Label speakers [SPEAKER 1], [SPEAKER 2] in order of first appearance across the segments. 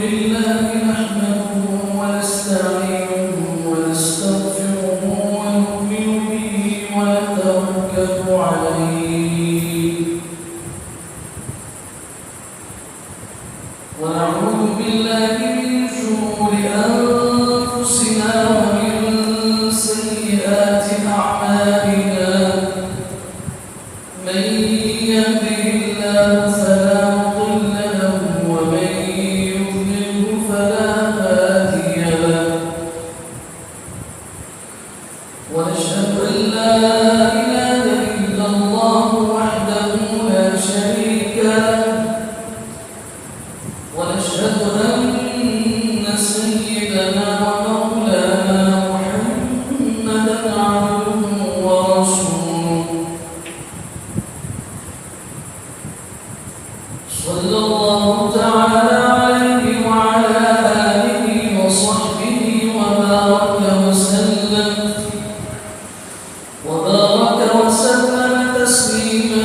[SPEAKER 1] لله نحمده ونستعينه ونستغفره ونؤمن به ونتوكل عليه ونعوذ بالله من شرور أنفسنا ومن سيئات أعمالنا من يهده الله فلا مضل له ومن يضلل فلا هادي له ونشهد أن لا إله إلا الله وحده لا شريك له ونشهد أن سيدنا ومولانا محمدا عبده ورسوله صلى الله تعالى عليه وعلى آله وصحبه وبارك وسلم تسليما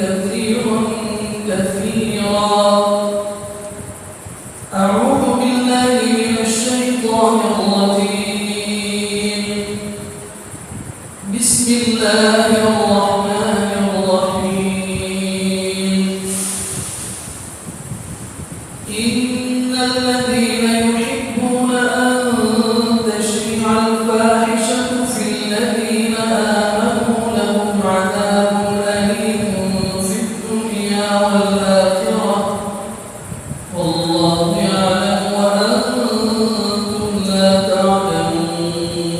[SPEAKER 1] كثيرا كثيرا. أعوذ بالله من الشيطان الرجيم. بسم الله الرحمن الرحيم. إن الذين يحبون أن تشيع الفاحشة في الذين آمنوا لهم عذاب أليم في الدنيا والآخرة والله يعلم وأنتم لا تعلمون.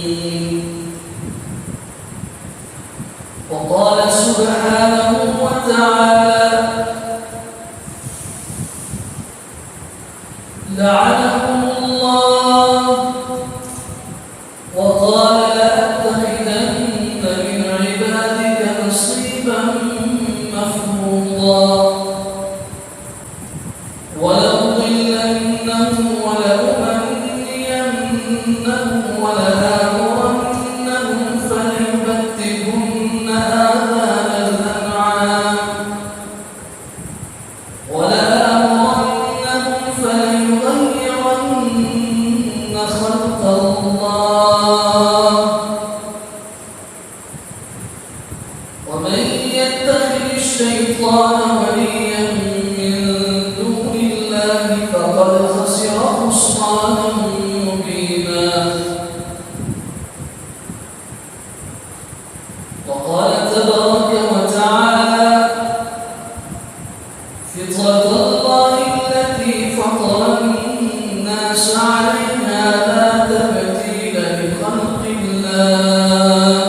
[SPEAKER 1] وقال سبحانه وتعالى لعنهم الله وقال لأتخذن من عبادك نصيبا مفروضا ولأضلنهم ولأمنينهم ولآمرنهم فليبتكن آذان الأنعام ولآمرنهم فليغيرن خلق الله ومن يتخذ الشيطان وليا من دون الله فقد خسر خسرانا مبينا. وقال تبارك وتعالى فطرة الله التي فطر الناس عليها لا تبديل لخلق الله.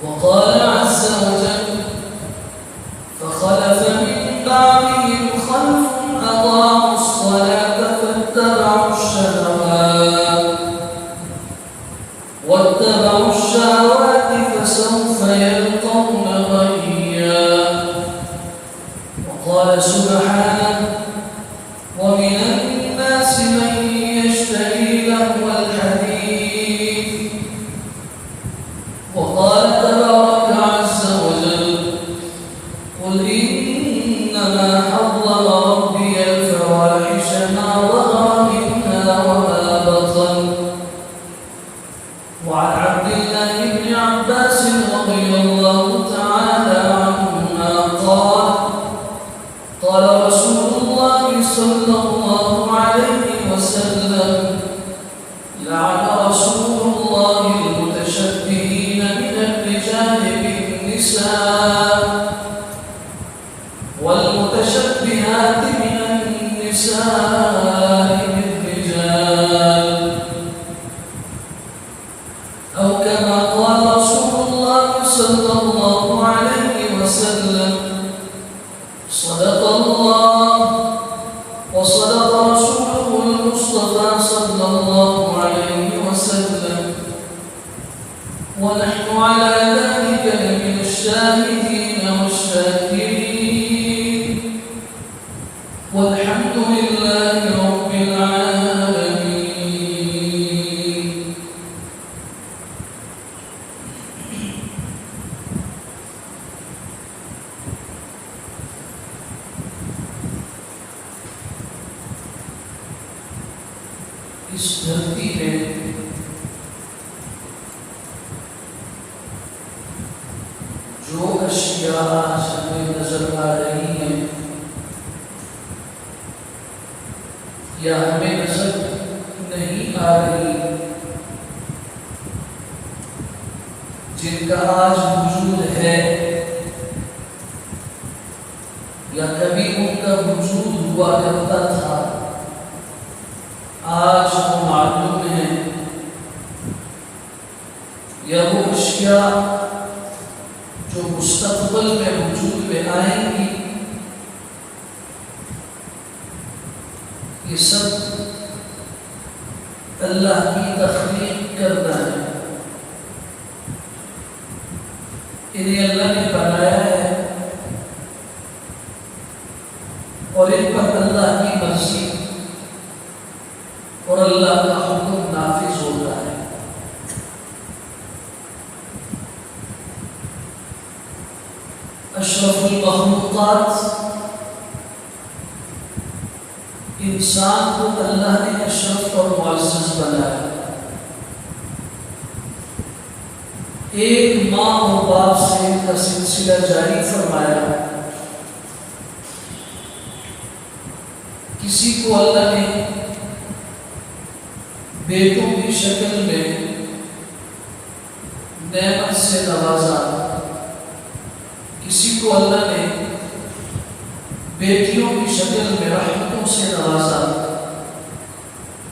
[SPEAKER 1] وقال عز وجل فخلف من بعدهم خلف أضاعوا الصلاة واتبعوا الشهوات فسوف يلقون غيا. وقال سبحانه ومن الناس من يشتري لهو الحديث. وقال تبارك عز وجل قل إنما حرم ربي الفواحش ما ظهر منها وما بطن. وعن عبد الله بن عباس رضي الله تعالى عنهما قال رسول الله صلى الله عليه وسلم لعن رسول الله المتشبهين من الرجال بالنساء والمتشبهات من النساء بالرجال أو كما قال رسول الله صلى الله عليه وسلم صدق الله وصدق رسوله المصطفى صلى الله عليه وسلم ونحن على ذلك من الشاهدين والشاكرين والحمد لله رب العالمين. اس دھرتی میں جو اشیاء آج ہمیں نظر آ رہی ہیں یا ہمیں نظر نہیں آ رہی، جن کا آج وجود ہے یا کبھی ان کا وجود ہوا کرتا تھا، آج وہ معلوم ہے، یا وہ اشیاء جو مستقبل میں وجود میں آئیں گی، یہ سب اللہ کی تخلیق کرنا ہے۔ انہیں اللہ نے بنایا ہے اور ان پر اللہ کی مرضی اور اللہ کا حکم نافذ ہوتا ہے۔ اشرف المخلوقات انسان کو اللہ نے اشرف اور معزز بنایا۔ ایک ماں اور باپ سے ان کا سلسلہ جاری فرمایا۔ کسی کو اللہ نے بیٹوں کی شکل میں نعمت سے نوازا، کسی کو اللہ نے بیٹیوں کی شکل میں رحمتوں سے نوازا،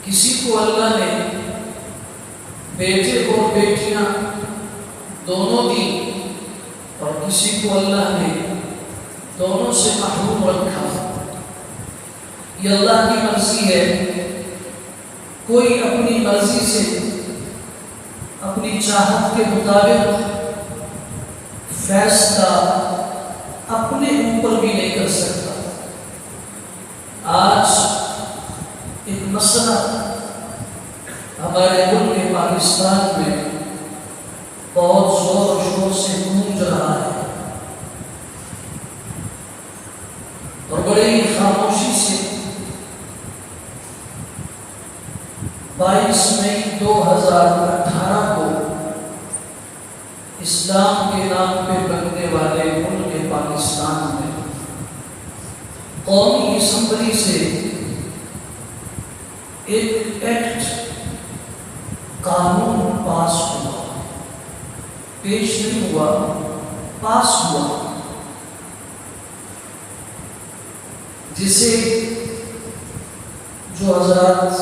[SPEAKER 1] کسی کو اللہ نے بیٹے اور بیٹیاں دونوں دی، اور کسی کو اللہ نے دونوں سے محروم رکھا۔ یہ اللہ کی مرضی ہے۔ کوئی اپنی مرضی سے اپنی چاہت کے مطابق فیصلہ اپنے اوپر بھی نہیں کر سکتا۔ آج ایک مسئلہ ہمارے ملک پاکستان میں بہت زور و شور سے گونج رہا ہے، اور بڑے ہی خاموشی سے 22 مئی 2018 کو اسلام کے نام پہ بننے والے ملک پاکستان میں قومی اسمبلی سے ایک ایکٹ قانون پاس ہوا، پیش نہیں ہوا، پاس ہوا، جسے جو حضرات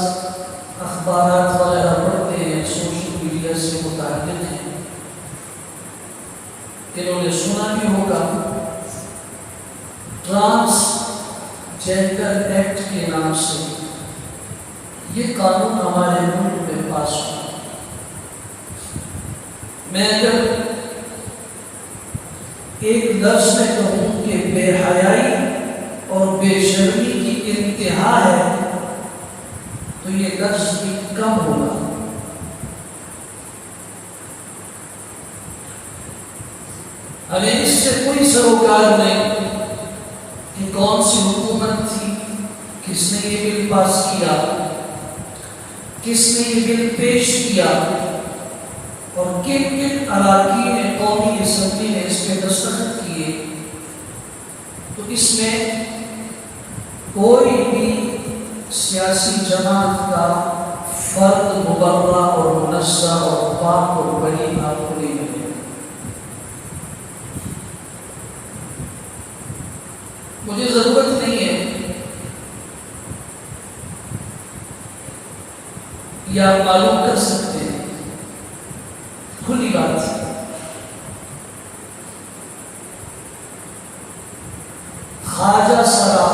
[SPEAKER 1] اخبارات وغیرہ پڑھتے ہیں، سوشل میڈیا سے متعلق ہیں، انہوں نے سنا بھی ہوگا، ٹرانس جینڈر ایکٹ کے نام سے یہ قانون ہمارے ملک میں پاس ہوا۔ میں اگر ایک لفظ میں کہوں کہ بے حیائی اور بے شرمی کی انتہا ہے تو یہ لفظ بھی کم ہوگا۔ ہمیں اس سے کوئی سروکار نہیں کہ کون سی حکومت تھی، کس نے یہ بل پاس کیا، کس نے یہ بل پیش کیا، اور کن کن اراکین قومی اسمبلی نے اس پہ دستخط کیے۔ تو اس میں کوئی بھی سیاسی جماعت کا فرد مبرہ اور منزہ اور پاک اور بری آپ کو نہیں ملے۔ مجھے ضرورت نہیں ہے یا آپ معلوم کر سکتے ہیں، کھلی بات ہے۔ خواجہ سرا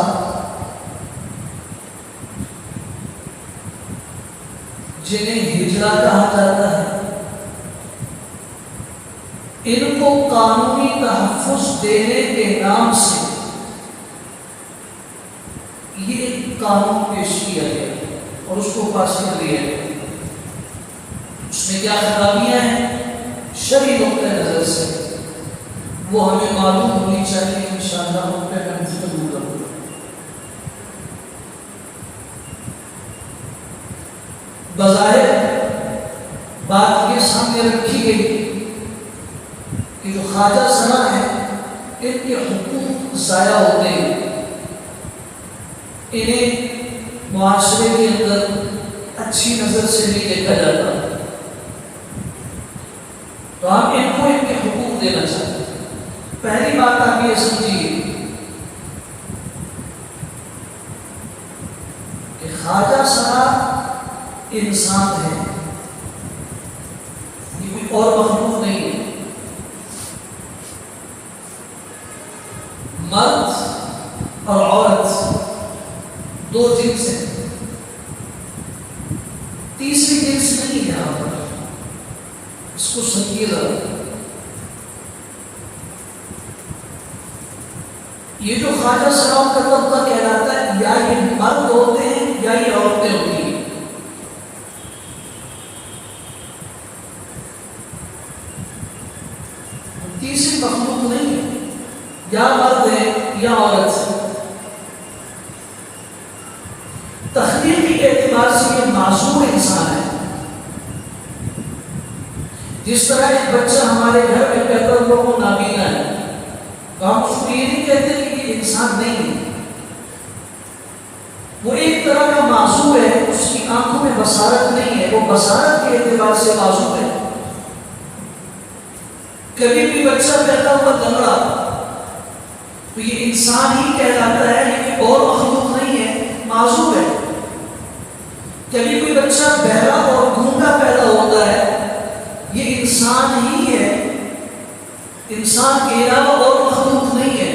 [SPEAKER 1] جنہیں ہجڑا کہا جاتا ہے، ان کو قانونی تحفظ دینے کے نام سے یہ ایک قانون پیش کیا گیا اور اس کو پاس کر دیا گیا۔ اس میں کیا خرابیاں ہیں شرعی نقطہ نظر سے وہ ہمیں معلوم ہونی چاہیے، انشاءاللہ ان پہ میں گفتگو کروں گا۔ بظاہر بات یہ سامنے رکھی گئی کہ جو خواجہ سرا ہیں ان کے حقوق ضائع ہوتے ہیں، انہیں معاشرے کے اندر اچھی نظر سے نہیں دیکھا جاتا، تو ہم ان کو ان کے حقوق دینا چاہتے ہیں۔ پہلی بات آپ یہ سمجھیے کہ خواجہ سرا انسان ہے، یہ کوئی اور مخلوق نہیں ہے۔ مرد اور عورت دو جنس ہیں، تیسری جنس نہیں ہے یہاں پر، اس کو سمجھیے ذرا۔ یہ جو خواجہ سرا کا طبقہ کہلاتا ہے، یا یہ مرد ہوتے ہیں یا یہ عورتیں ہوتی ہیں۔ تیسری مخلوق نہیں ہے، یا مرد ہے یا عورت ہے۔ تخلیقی اعتبار سے یہ معصوم انسان ہے۔ جس طرح ایک بچہ ہمارے گھر میں پیدا ہوا وہ نابینا ہے، تو ہم اس کو یہ نہیں کہتے کہ یہ انسان نہیں ہے، وہ ایک طرح کا معصوم ہے، اس کی آنکھوں میں بصارت نہیں ہے، وہ بصارت کے اعتبار سے معصوم ہے۔ کبھی بھی بچہ پیدا ہوا لنگڑا تو یہ انسان ہی کہلاتا ہے، لیکن اور مخلوق نہیں ہے، معصوم ہے۔ کبھی کوئی بچہ بہرا اور گونگا پیدا ہوتا ہے، یہ انسان ہی ہے، انسان کے علاوہ اور مخلوق نہیں ہے،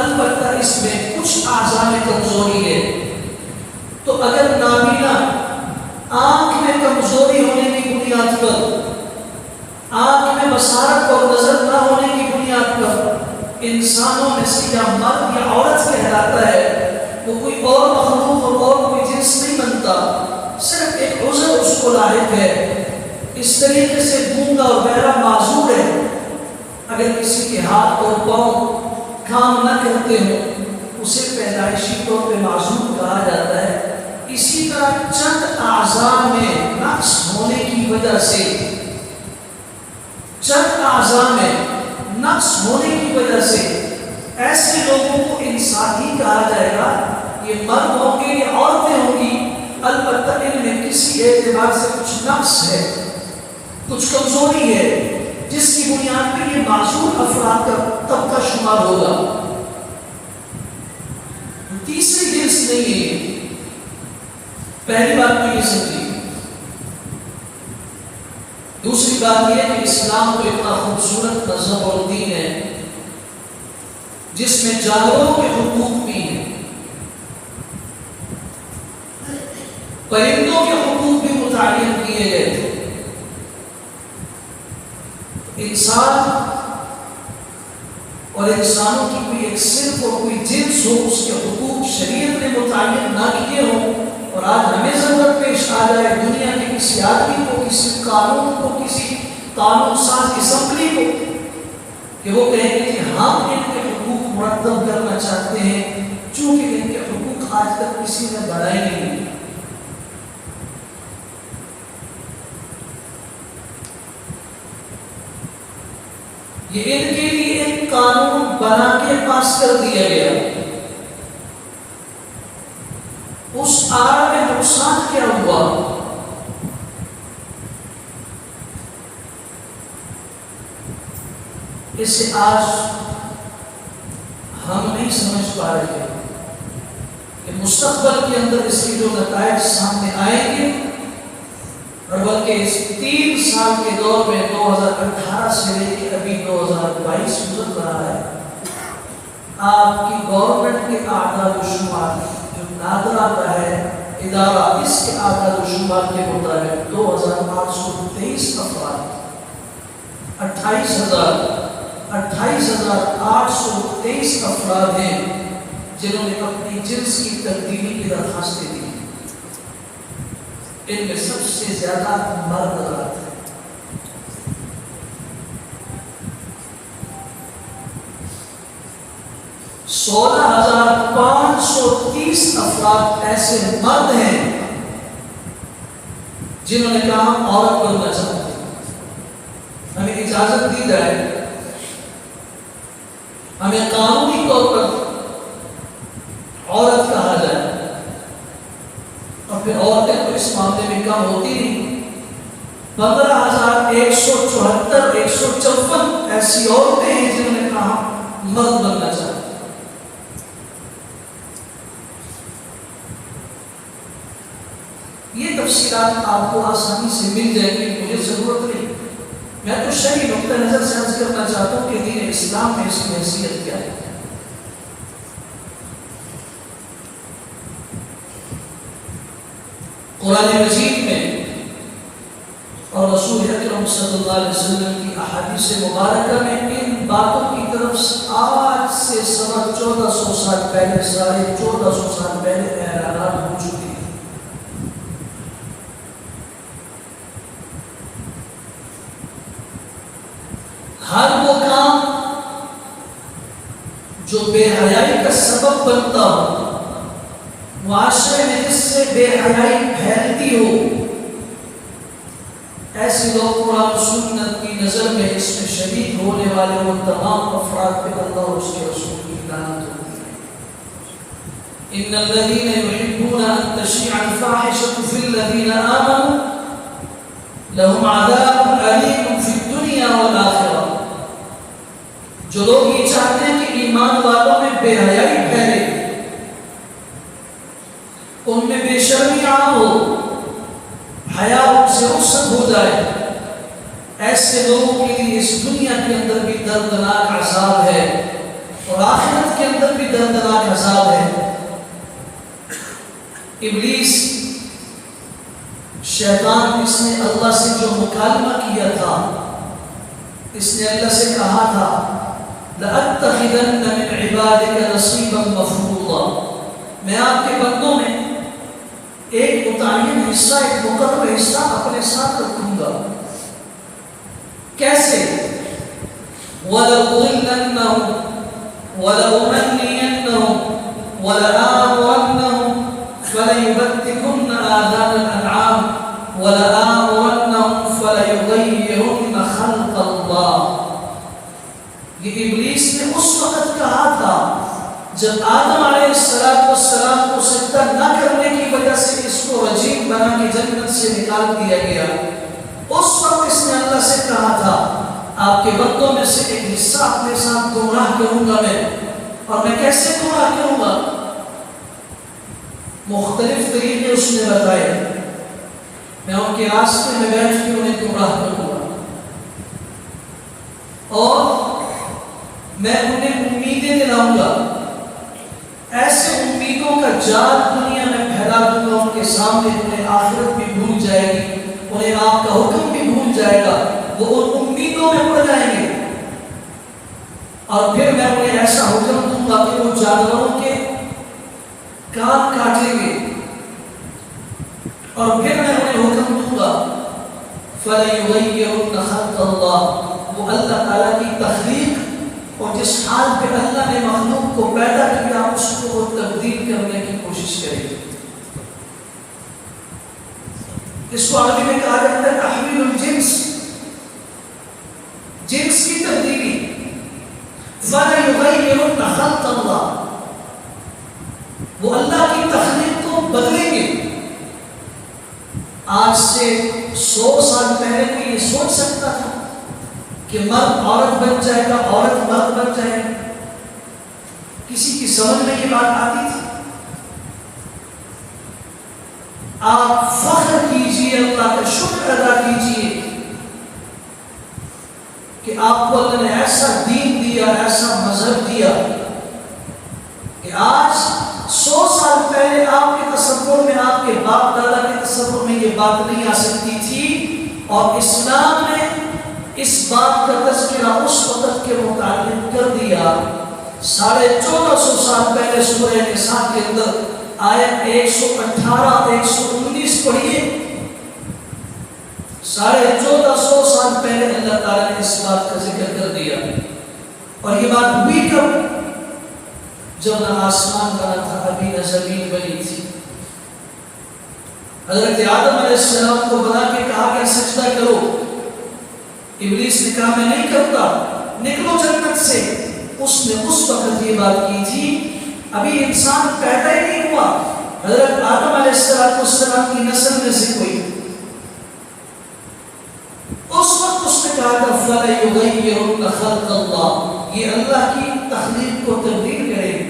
[SPEAKER 1] البتہ اس میں کچھ اعضاء میں کمزوری ہے۔ تو اگر نابینا آنکھ میں کمزوری ہونے کی بنیاد پر، آنکھ میں بصارت اور نظر نہ ہونے کی بنیاد پر انسانوں میں سے یا مرد یا عورت کہلاتا ہے، وہ کوئی اور مخلوق اور کوئی جنس نہیں بنتا، صرف ایک عذر اس کو لاحق ہے۔ اس طریقے سے گونگا اور بہرا معذور ہے۔ اگر کسی کے ہاتھ اور پاؤں کام نہ کرتے ہوں اسے پیدائشی طور پہ معذور کہا جاتا ہے۔ اسی طرح چند اعضاء میں نقص ہونے کی وجہ سے، چند اعضاء میں نقص ہونے کی وجہ سے ایسے لوگوں کو انسان ہی کہا جائے گا۔ یہ مرد ہوں گے یا عورتیں ہوں گی، البتہ ان میں کسی اعتبار سے کچھ نقص ہے، کچھ کمزوری ہے، جس کی بنیاد پہ یہ معذور افراد کا طبقہ شمار ہوگا۔ تیسری جنس نہیں ہے۔ پہلی بات تو یہ سمجھیے۔ دوسری بات یہ کہ اسلام کو اتنا خوبصورت مذہب اور دین ہے جس میں جانوروں کے حقوق بھی ہیں، پرندوں کے حقوق بھی متعین کیے گئے تھے۔ انسان اور انسانوں کی کوئی ایک صنف اور کوئی جنس ہو، اس کے حقوق شریعت نے متعین نہ کیے ہوں، اور آج ہمیں ضرورت پیش آ جائے دنیا کے کسی آدمی کو، کسی قانون کو، کسی قانون ساز اسمبلی کو، کہ وہ کہیں گے کہ ہم ان کے حقوق مرتب کرنا چاہتے ہیں، چونکہ ان کے حقوق آج تک کسی نے بڑھائے نہیں۔ یہ ان کے لیے ایک قانون بنا کے پاس کر دیا گیا، اس آڑ میں نقصان کیا ہوا؟ اسے آج ہم نہیں سمجھ پا رہے کہ مستقبل کے اندر اس کے جو نتائج سامنے آئیں گے، اور بلکہ اس 3 سال کے دور میں 2018 سے لے کے ابھی 2022 گزر رہا ہے، آپ کی گورنمنٹ کے اعداد و شمار جو نادرا کا ہے ادارہ، اس کے اعداد و شمار کے مطابق 2823 افراد، 28,823 افراد ہیں جنہوں نے اپنی جنس کی تبدیلی کی درخواستیں دی۔ ان میں سب سے زیادہ مرد حضرات ہیں۔ 16,530 افراد ایسے مرد ہیں جنہوں نے کہا ہم عورت بننا چاہتے ہیں، ہمیں اجازت دی جائے، ہمیں قانونی طور پر عورت کہا جائے، اور پھر عورتیں تو اس معاملے میں کم ہوتی نہیں، 15,174 154 ایسی عورتیں ہیں جنہوں نے کہا مرد بننا چاہتے ہیں۔ یہ تفصیلات آپ کو آسانی سے مل جائے گی، مجھے ضرورت نہیں، میں تو شرعی نقطہ نظر سے عرض کرنا چاہتا ہوں کہ دین اسلام میں اس کی حیثیت کیا ہے۔ قرآن مجید میں اور رسول اکرم صلی اللہ علیہ وسلم کی احادیث مبارکہ میں ان باتوں کی طرف آج سے 1400 سال پہلے، 1450 سال پہلے اعلانات ہو چکی ہیں۔ ہر وہ کام جو بے حیائی کا سبب بنتا ہو، معاشرے میں جس سے بے حیائی پھیلتی ہو، ایسے لوگ قرآن و سنت کی نظر میں اس میں شریک ہونے والے وہ تمام افراد پہ اللہ اور اس کے رسول کی لعنت ہوتی ہے۔ ان الذين يحبون ان تشيع الفاحشة في الذين آمنوا لهم عذاب أليم في الدنيا والآخرة۔ جو لوگ یہ چاہتے ہیں کہ ایمان والوں میں بے حیائی پھیلے، ان میں بے شرمی عام ہو، حیا ان سے رخصت ہو جائے، ایسے لوگوں کے لیے اس دنیا کے اندر بھی دردناک عذاب ہے اور آخرت کے اندر بھی دردناک عذاب ہے۔ ابلیس شیطان، اس نے اللہ سے جو مکالمہ کیا تھا، اس نے اللہ سے کہا تھا لَأَتَّخِذَنَّ مِنْ عِبَادِكَ نَصِيبًا مَفْرُوضًا، میں آپ کے بندوں میں ایک متعین حصہ، ایک مقرر حصہ اپنے ساتھ رکھوں گا۔ کیسے؟ وَلَأُضِلَّنَّهُمْ وَلَأُمَنِّيَنَّهُمْ وَلَآمُرَنَّهُمْ فَلَيُبَتِّكُنَّ آذَانَ الْأَنْعَامِ وَلَآمُرَنَّهُمْ فَلَيُغَيِّرُنَّ خَلْقَ اللَّهِ۔ یہ ابلیس نے اس وقت کہا تھا جب آدم علیہ السلام کو سجدہ نہ کرنے کی وجہ سے اس کو رجیم بنا کے جنت سے نکال دیا گیا، اس وقت اس نے اللہ سے کہا تھا آپ کے بندوں میں سے ایک حصہ اپنے ساتھ گمراہ کروں گا میں، اور میں کیسے گمراہ کروں گا؟ مختلف طریقے اس نے بتائے، میں ان کے راستے میں بیٹھ کے انہیں گمراہ کروں گا، اور میں انہیں امیدیں دلاؤں گا، ایسے امیدوں کا جال دنیا میں پھیلا دوں گا ان کے سامنے، انہیں آخرت بھی بھول جائے گی، انہیں آپ کا حکم بھی بھول جائے گا، وہ ان امیدوں میں پڑ جائیں گے، اور پھر میں انہیں ایسا حکم دوں گا کہ وہ جانوروں کے کان کاٹیں گے، اور پھر میں انہیں حکم دوں گا فَلَيُغَيِّرُنَّ خَلْقَ اللَّهِ، وہ اللہ تعالیٰ کی تخلیق اور جس حال پہ اللہ نے مخلوق کو پیدا کیا اس کو وہ تبدیل کرنے کی کوشش کرے گی۔ اس کو عربی میں کہا جاتا ہے تحویل الجنس، جنس کی تبدیلی۔ فَلَيُغَيِّرُنَّ خَلْقَ اللَّهِ، وہ اللہ کی تخلیق کو بدلیں گے۔ آج سے 100 سال پہلے کوئی یہ سوچ سکتا تھا کہ مرد عورت بن جائے گا، عورت مرد بن جائے گا؟ کسی کی سمجھ میں یہ بات آتی تھی؟ آپ فخر کیجئے، اللہ کا شکر ادا کیجئے کہ آپ کو اللہ نے ایسا دین دیا، ایسا مذہب دیا کہ آج 100 سال پہلے آپ کے تصور میں، آپ کے باپ دادا کے تصور میں یہ بات نہیں آ سکتی تھی، اور اسلام نے اس بات کا تذکرہ اس وقت کے متعلق کر دیا۔ 1450 سال پہلے سورہ نساء کے اندر آیت 118 119 پڑھیے، 1450 سال پہلے اللہ تعالیٰ نے اس بات کا ذکر کر دیا، اور یہ بات ہوئی کب؟ جب نہ آسمان بنا تھا، ابھی نہ زمین بنی تھی، حضرت آدم علیہ السلام کو بنا کے کہا کہ سجدہ کرو، ابلیس نے کہا میں نہیں کرتا، نکلو جنت سے۔ اس نے اس وقت یہ بات کی تھی، ابھی انسان پیدا ہی نہیں ہوا، حضرت آدم علیہ السلام کی نسل میں سے کوئی۔ اس وقت اس نے کہا تھا فَلَيُغَيِّرُنَّ خَلْقَ اللَّهِ، یہ اللہ کی تخلیق کو تبدیل کرے گی۔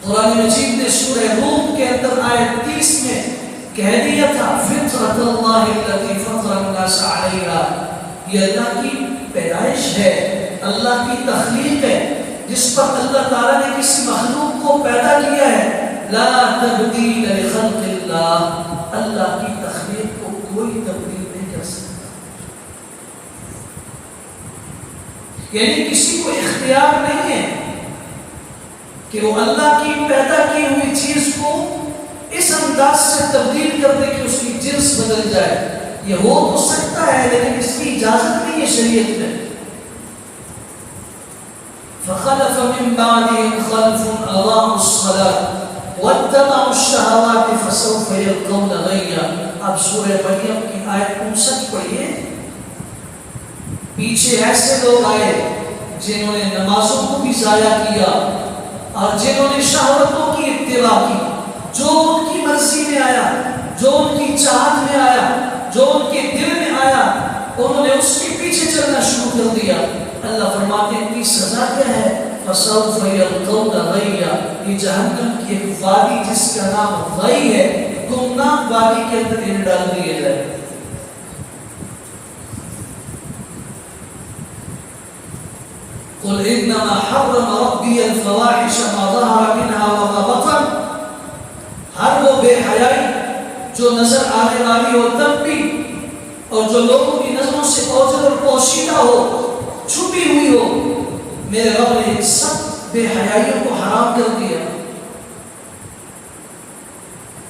[SPEAKER 1] قرآن مجید نے سورہ روم کے اندر آیت 30 میں کہہ دیا تھا فطرۃ اللہ التی فطر الناس علیہا، یہ اللہ کی پیدائش ہے، اللہ کی تخلیق ہے جس پر اللہ تعالیٰ نے کسی مخلوق کو پیدا کیا ہے۔ لا تبدیل لخلق اللہ، اللہ کی تخلیق کو کوئی تبدیل نہیں کر سکتا، یعنی کسی کو اختیار نہیں ہے کہ وہ اللہ کی پیدا کی ہوئی چیز کو اس انداز سے تبدیل کر دے کہ اس کی جنس بدل جائے۔ یہ ہو تو سکتا ہے لیکن اس کی اجازت نہیں ہے شریعت میں۔ فخلف من بعدهم خلف اضاعوا الصلاة واتبعوا الشهوات فسوف يلقون غيا۔ اب سورہ مریم کی آیت 59 پڑھیے۔ پیچھے ایسے لوگ آئے جنہوں نے نمازوں کو بھی ضائع کیا اور جنہوں نے شہوتوں کی اتباع کی، جو ان کی مرضی میں آیا، جو ان کی چاہت میں آیا، جو ان کے دل میں آیا، انہوں نے اس کے پیچھے چلنا شروع کر دیا۔ اللہ فرماتے ہیں ان کی سزا کیا ہے؟ فَسَوْفَ يَلْقَوْنَ غَيًّا، یہ جہنم کی ایک وادی جس کا نام غی ہے، گمنام وادی کے اندر انہیں ڈال دیا جائے۔ قل انما حرم ربی الفواحش ما ظهر منها وما بطن، ہر وہ بے حیائی جو نظر آنے والی ہو تب بھی اور جو لوگوں کی نظروں سے اوجھل اور پوشیدہ ہو، چھپی ہوئی ہو، میرے رب نے سب بے حیائیوں کو حرام کر دیا۔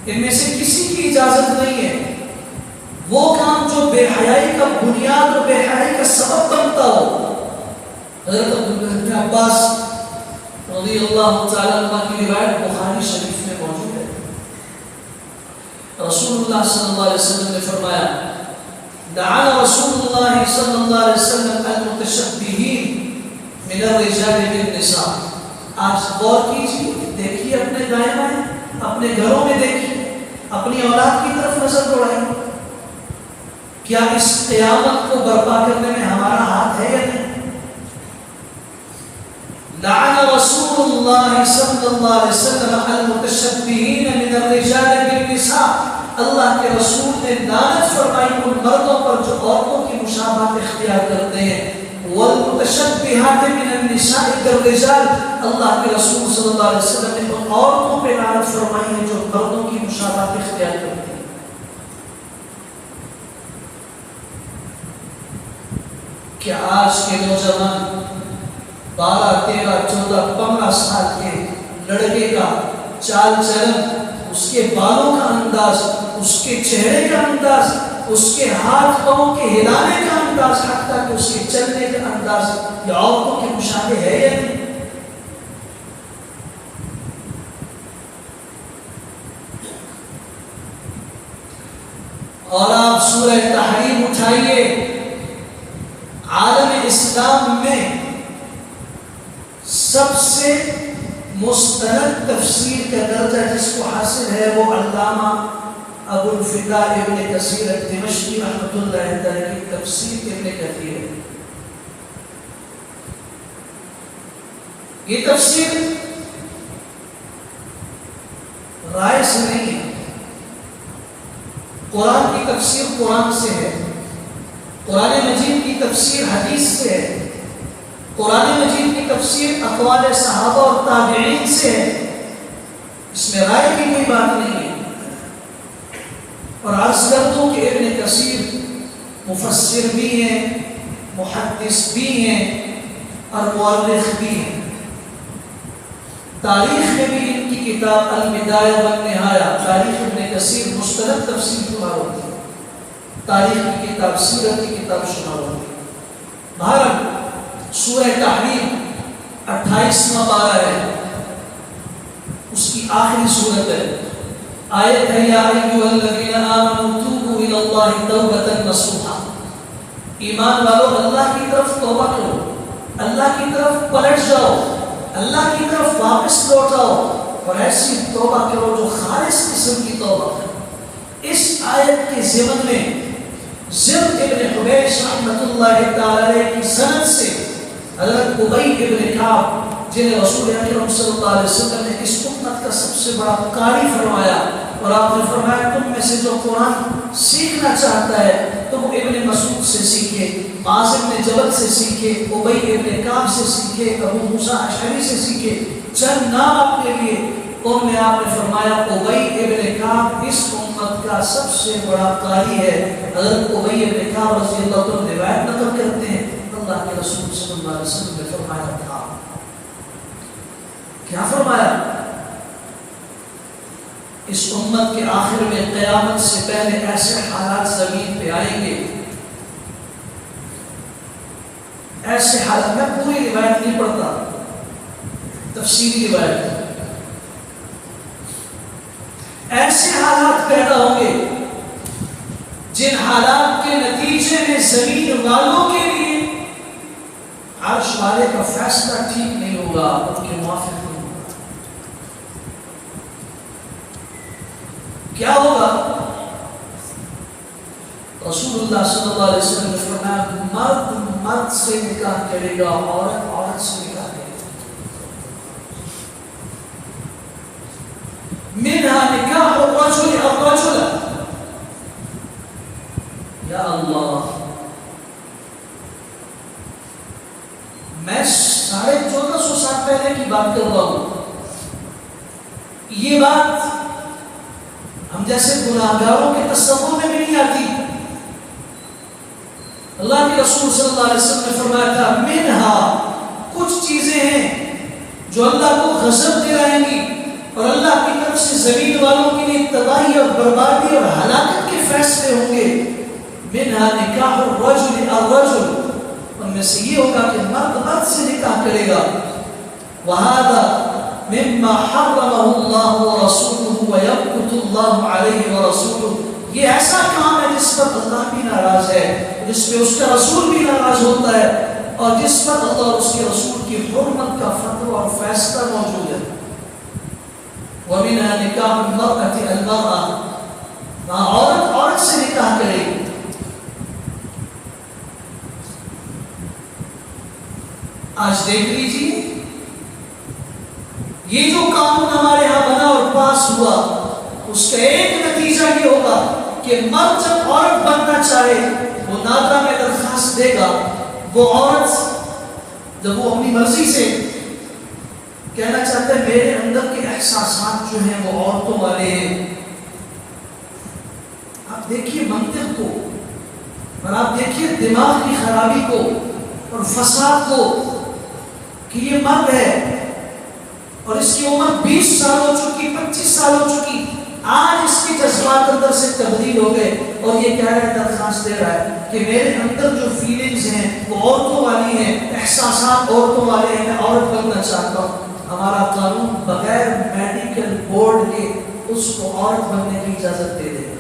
[SPEAKER 1] ان میں سے کسی کی اجازت نہیں ہے وہ کام جو بے حیائی کا بنیاد اور بے حیائی کا سبب بنتا ہو۔ حضرت ابن عباس رضی اللہ تعالیٰ عنہ کی روایت بخاری شریف میں موجود ہے، رسول اللہ صلی اللہ علیہ وسلم نے فرمایا لعن رسول اللہ صلی اللہ علیہ وسلم المتشبہین من الرجال بالنساء۔ آج غور کیجیے، دیکھیے اپنے دائیں بائیں، اپنے گھروں میں دیکھیے، اپنی اولاد کی طرف نظر دوڑائیے، کیا اس قیامت کو برپا کرنے میں ہمارا ہاتھ ہے یا نہیں؟ لعن رسول اللہ صلی اللہ علیہ وسلم المتشبہین من الرجال بالنساء، اللہ کے رسول نے لعنت فرمائی ان مردوں پر جو عورتوں کی مشابہت اختیار کرتے ہیں، والمتشبہات من النساء بالرجال، اللہ کے رسول صلی اللہ علیہ وسلم نے ان عورتوں پہ لعنت فرمائی ہے جو مردوں کی مشابہت اختیار کرتے ہیں۔ کیا آج کے نوجوان 12, 13, 14, 15 سال کے لڑکے کا چال چلن، اس کے بالوں کا انداز، اس کے چہرے کا انداز، اس کے ہاتھ پاؤں کے ہلانے کا انداز، حتیٰ کہ اس کے چلنے کا انداز یہ عورتوں کے مشابہ ہے یا نہیں؟ اور آپ سورہ تحریم اٹھائیے، عالم اسلام میں سب سے مستند تفسیر کا درجہ جس کو حاصل ہے وہ علامہ ابو الفدا ابن کثیر دمشقی رحمۃ اللہ علیہ کی تفسیر ابن کثیر ہے۔ یہ تفسیر رائے سے نہیں ہے، قرآن کی تفسیر قرآن سے ہے، قرآن مجید کی تفسیر حدیث سے ہے، قرآن مجید کی تفسیر اقوال صحابہ اور تابعین سے ہے، اس میں رائے کی کوئی بات نہیں ہے۔ اور عرض کر دوں کہ ابن کثیر مفسر بھی ہیں، محدث بھی ہیں اور مورخ بھی ہیں۔ تاریخ میں بھی ان کی کتاب البدایہ والنہایہ، تاریخ ابن کثیر مستند تفسیر شمار ہوتی ہے، تاریخ کی کتاب، سیرت کی کتاب شمار ہوتی ہے۔ بہرحال سورہ تحریم 28واں پارہ ہے، اس کی آخری سورت ہے۔ آیت ہے یا ایھا الذین آمنوا توبوا الی اللہ توبۃ نصوحا، ایمان والو اللہ کی طرف توبہ کرو، اللہ کی طرف پلٹ جاؤ، اللہ کی طرف واپس لوٹ آؤ اور ایسی توبہ کرو جو خالص قسم کی توبہ ہے۔ اس آیت کے ضمن میں زر ابن حبیش رحمۃ اللہ تعالی کی سند سے حضرت ابی ابن کعب جنہیں رسول اکرم صلی اللہ علیہ وسلم نے اس امت کا سب سے بڑا قاری فرمایا، اور آپ نے فرمایا تم میں سے جو قرآن سیکھنا چاہتا ہے تو وہ ابن مسعود سے سیکھے، معاذ بن جبل سے سیکھے، ابی ابن کعب سے سیکھے، ابو موسیٰ اشعری سے سیکھے، چند نام اپنے لیے۔ ان میں آپ نے فرمایا ابی ابن کعب اس امت کا سب سے بڑا قاری ہے۔ حضرت ابی ابن کعب رضی اللہ عنہ روایت نقل کرتے ہیں اللہ کے رسول صلی اللہ علیہ وسلم نے فرمایا تھا، کیا فرمایا؟ اس امت کے آخر میں قیامت سے پہلے ایسے حالات زمین پہ آئیں گے، ایسے حالات، میں پوری روایت نہیں پڑھتا، تفصیلی روایت، ایسے حالات پیدا ہوں گے جن حالات کے نتیجے میں زمین والوں کے لیے عرش والے کا فیصلہ ٹھیک نہیں ہوگا، ان کے موافق نہیں ہوگا۔ کیا ہوگا؟ رسول اللہ صلی اللہ علیہ وسلم نے فرمایا مرد مرد سے نکاح کرے گا، عورت عورت سے نکاح کرے گا، منہا نکاح الرجل الرجل، یا اللہ، میں 1450 سال پہلے کی بات کر رہا ہوں، یہ بات ہم جیسے گناہگاروں کے تصور میں بھی نہیں آتی۔ اللہ کے رسول صلی اللہ علیہ وسلم نے فرمایا تھا منہا، کچھ چیزیں ہیں جو اللہ کو غضب دلائیں گی اور اللہ کی طرف سے زمین والوں کے لیے تباہی اور بربادی اور ہلاکت کے فیصلے ہوں گے۔ منہا نکاح الرجل الرجل، ان میں سے یہ ہوگا کہ مرد مرد سے نکاح کرے گا، وَهَذَا مما حرمه اللہ ورسولہ ویمقت اللہ علیہ ورسولہ، یہ ایسا کام ہے جس پر اللہ بھی ناراض ہے، جس پہ اس کا رسول بھی ناراض ہوتا ہے، اور جس پر اللہ اور اس کے رسول کی حرمت کا فتویٰ اور فیصلہ موجود ہے۔ وَمِنْهَا نِكَاحُ الْمَرْأَةِ الْمَرْأَةِ، وہاں عورت عورت سے نکاح کرے گی۔ آج دیکھ لیجیے یہ جو قانون ہمارے ہاں بنا اور پاس ہوا، اس کا ایک نتیجہ یہ ہوگا کہ مرد جب عورت بننا چاہے وہ نادرا میں درخواست دے گا، وہ عورت جب وہ اپنی مرضی سے کہنا چاہتا ہے میرے اندر کے احساسات جو ہیں وہ عورتوں والے ہیں، آپ دیکھیے منطق کو، اور آپ دیکھیے دماغ کی خرابی کو اور فساد کو، کہ یہ مرد ہے اور اس کی عمر 20 سال ہو چکی، 25 سال ہو چکی، آج اس کے جذبات اندر سے تبدیل ہو گئے اور یہ کہہ رہا ہے، درخواست دے رہا ہے کہ میرے اندر جو فیلنگز ہیں وہ عورتوں والی ہیں، احساسات عورتوں والے ہیں، میں عورت بننا چاہتا ہوں۔ ہمارا قانون بغیر میڈیکل بورڈ کے اس کو عورت بننے کی اجازت دے دے گا،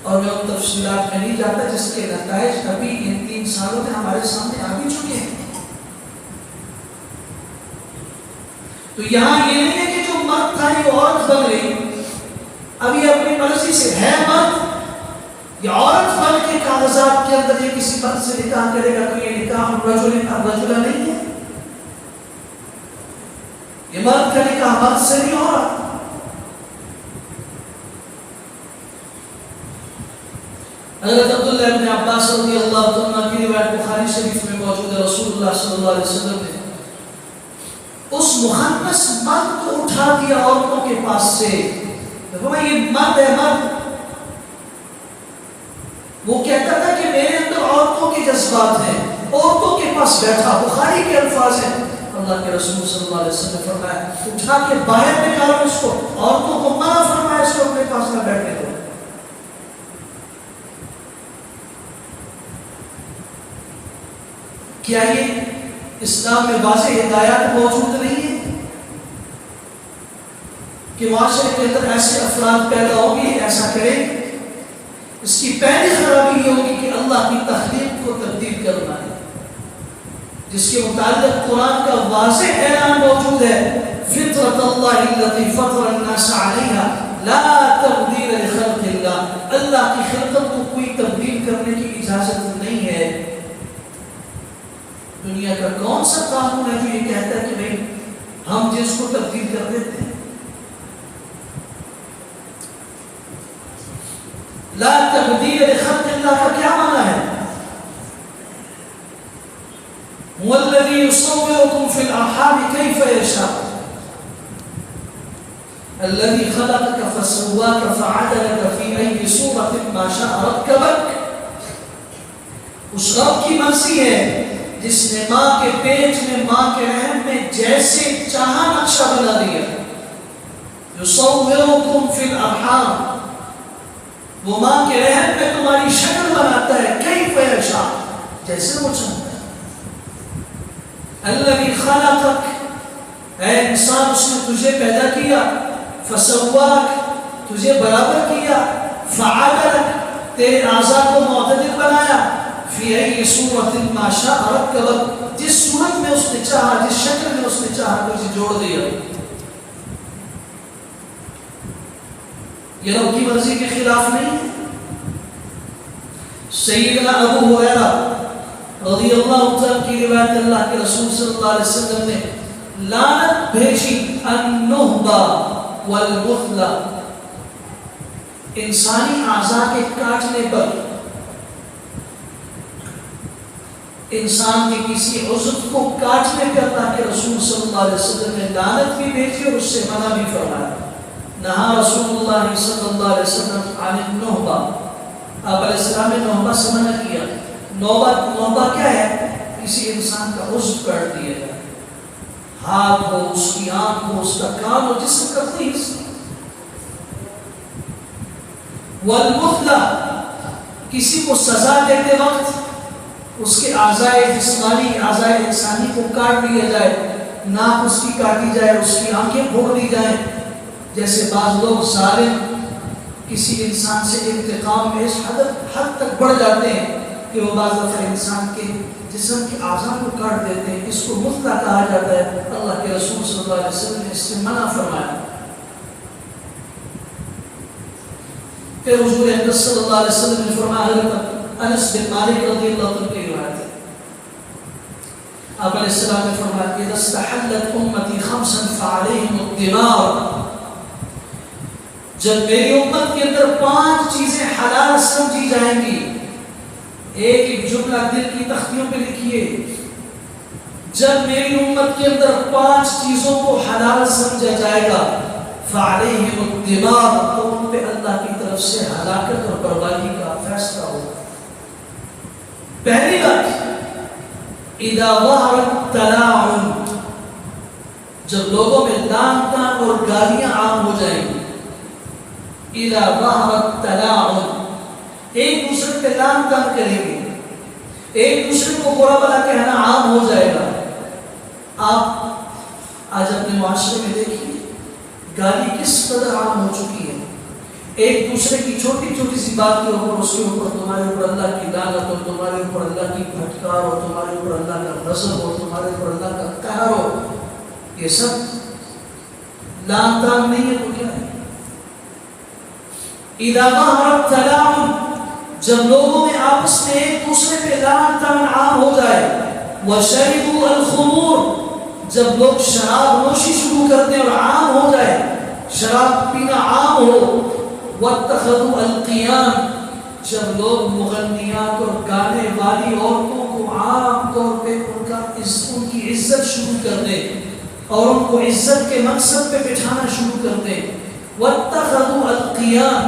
[SPEAKER 1] اور میں ان تفصیلات میں نہیں جاتا جس کے نتائج ابھی ان 3 سالوں میں ہمارے سامنے آ بھی چکے ہیں۔ تو یہاں یہ نہیں ہے کہ جو مرد تھا یہ عورت بن گئی، اب یہ اپنی مرضی سے ہے مرد، یہ عورت بن کے کاغذات کے اندر یہ کسی مرد سے نکاح کرے گا، تو یہ نکاح الرجل الرجل نہیں ہے، یہ مرد کا نکاح مرد سے نہیں ہو رہا۔ حضرت عبداللہ ابن عباس رضی اللہ عنہ کی روایت بخاری شریف میں موجود ہے، رسول اللہ صلی اللہ علیہ وسلم نے اس مخنث مرد کو اٹھا دیا عورتوں کے پاس سے، یہ مرد ہے مرد، وہ کہتا تھا کہ میرے اندر عورتوں کے جذبات ہیں، عورتوں کے پاس بیٹھا، بخاری کے الفاظ ہیں، اللہ کے رسول صلی اللہ علیہ وسلم نے فرمایا اٹھا کے باہر نکالو اس کو، عورتوں کو منع فرمایا اس کو اپنے پاس نہ بیٹھنے دو۔ کیا یہ اسلام میں واضح ہدایات موجود نہیں ہے کہ معاشرے کے اندر ایسے افراد پیدا ہوں گے ایسا کریں. اس کی پہلی خرابی یہ ہوگی کہ اللہ کی تخلیق کو تبدیل کرنا ہے، جس کے متعلق قرآن کا واضح اعلان موجود ہے، فطرت اللہ التي فطر الناس علیہا لا تبدیل لخلق اللہ. اللہ کی خلقت کو کوئی تبدیل کرنے کی اجازت نہیں ہے. دنیا کا کون سا قانون ہے جو یہ کہتا ہے کہ بھئی ہم جس کو تبدیل کر دیتے ہیں؟ لا تبدیل لخلق اللہ کا کیا معنی ہے؟ هو الذي يصوركم في الأرحام كيف يشاء الذي خلقك فسواك فعدلك في أي صورة ما شاء ركبك. اس رب کی مرضی ہے جس نے ماں کے پیٹ میں، ماں کے رحم میں جیسے چاہا نقشہ بنا دیا. يصوركم في الأرحام، وہ ماں کے رحم میں تمہاری شکل بناتا ہے، كيف يشاء، جیسے وہ چاہتا ہے. الذي خلقك، اے انسان اس نے تجھے پیدا کیا، فسواک، تجھے برابر کیا، فعدلک، تیرے اعضاء کو معتدل بنایا، فی ای صورت ما شاء رکبک، جس صورت میں اس نے چاہا، جس شکل میں اس نے چاہا تجھے جوڑ دیا. یہ رب کی مرضی کے خلاف نہیں. سیدنا ابو ہریرہ رضی اللہ عنہ کی روایت، اللہ کے رسول صلی اللہ علیہ وسلم نے لعنت بھیجی النہبہ والمثلہ، انسانی اعضاء کے کاٹنے پر. انسان کے کسی عضو کو کاٹنے پر اللہ کے رسول صلی اللہ علیہ وسلم نے لعنت بھی بھیجی اور اس سے منع بھی فرمایا. نہا رسول اللہ صلی اللہ علیہ وسلم عن النہبہ، آپ علیہ السلام نے نہبہ سے منع کیا. نوبہ کیا ہے؟ کسی انسان کا عضو کاٹ دیا جائے، ہاتھ ہو، اس کی آنکھ ہو، اس کا کان ہو، جسم کا کوئی حصہ. والمثلہ، کسی کو سزا دیتے وقت اس کے اعضائے جسمانی، اعضائے انسانی کو کاٹ دیا جائے، ناک اس کی کاٹی جائے، اس کی آنکھیں پھوڑ دی جائیں. جیسے بعض لوگ ظالم کسی انسان سے انتقام میں اس حد تک بڑھ جاتے ہیں کہ وہ بعض دفعہ انسان کے جسم کے اعضاء کو کاٹ دیتے ہیں. اس کو مثلہ کہا جاتا ہے. اللہ کے رسول صلی اللہ علیہ وسلم نے اس سے منع فرمایا. پھر حضور اکرم صلی اللہ علیہ وسلم نے فرمایا، حضرت انس بن مالک رضی اللہ عنہ کی روایت ہے، آپ علیہ السلام نے فرمایا کہ اذا استحلت امتی خمسا فعلیہم الدماء، جب میری امت کے اندر 5 چیزیں حلال سمجھی جائیں گی. ایک جملہ دل کی تختیوں پہ لکھیے، جب میری امت کے اندر 5 چیزوں کو حلال سمجھا جائے گا، فعلیہم الدماء، تو ان پہ اللہ کی طرف سے ہلاکت اور بربادی کا فیصلہ ہوگا. پہلی بات، اذا ظہر التلاعن، جب لوگوں میں لعن طعن اور گالیاں عام ہو جائیں گی. اذا ظہر التلاعن، ایک دوسرے پہ لعن طعن کریں گے، ایک دوسرے کو برا بھلا کہنا عام ہو جائے گا. آپ آج اپنے معاشرے میں دیکھیے گالی کس قدر عام ہو چکی ہے. ایک دوسرے کی چھوٹی چھوٹی سی بات کے اوپر، اس کے اوپر تمہارے اوپر اللہ کی لعنت ہو، تمہارے اوپر اللہ کی پھٹکار ہو، تمہارے اوپر اللہ کا غضب ہو، تمہارے اوپر اللہ کا قہر ہو. یہ سب لعن طعن نہیں ہے تو کیا ہے؟ اذا ظہر التلاعن، جب لوگوں میں آپس میں ایک دوسرے پہ لعن طعن عام ہو جائے. وشربوا الخمور، جب لوگ شراب نوشی شروع کر دیں اور عام ہو جائے، شراب پینا عام ہو. واتخذوا القیام، جب لوگ مغنیات اور گانے والی عورتوں کو عام طور پہ ان کی عزت شروع کر دیں اور ان کو عزت کے مقصد پہ بٹھانا شروع کر دیں. واتخذوا القیام،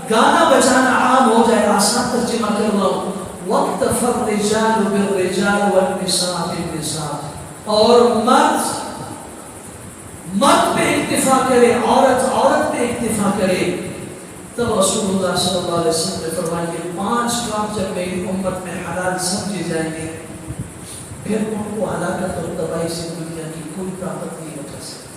[SPEAKER 1] گانا بجانا عام ہو جائے. آسان ترجمہ کر رہا ہوں، واکتفى الرجال بالرجال والنساء بالنساء، اور مرد پہ اکتفا کرے، عورت پہ اکتفا کرے. تب رسول اللہ صلی اللہ علیہ وسلم نے فرمایا کہ 5 کام جب میری امت میں حلال سمجھے جائیں گے، پھر ان کو ہلاکت اور تباہی سے دنیا کی کوئی طاقت نہیں بچا سکتی.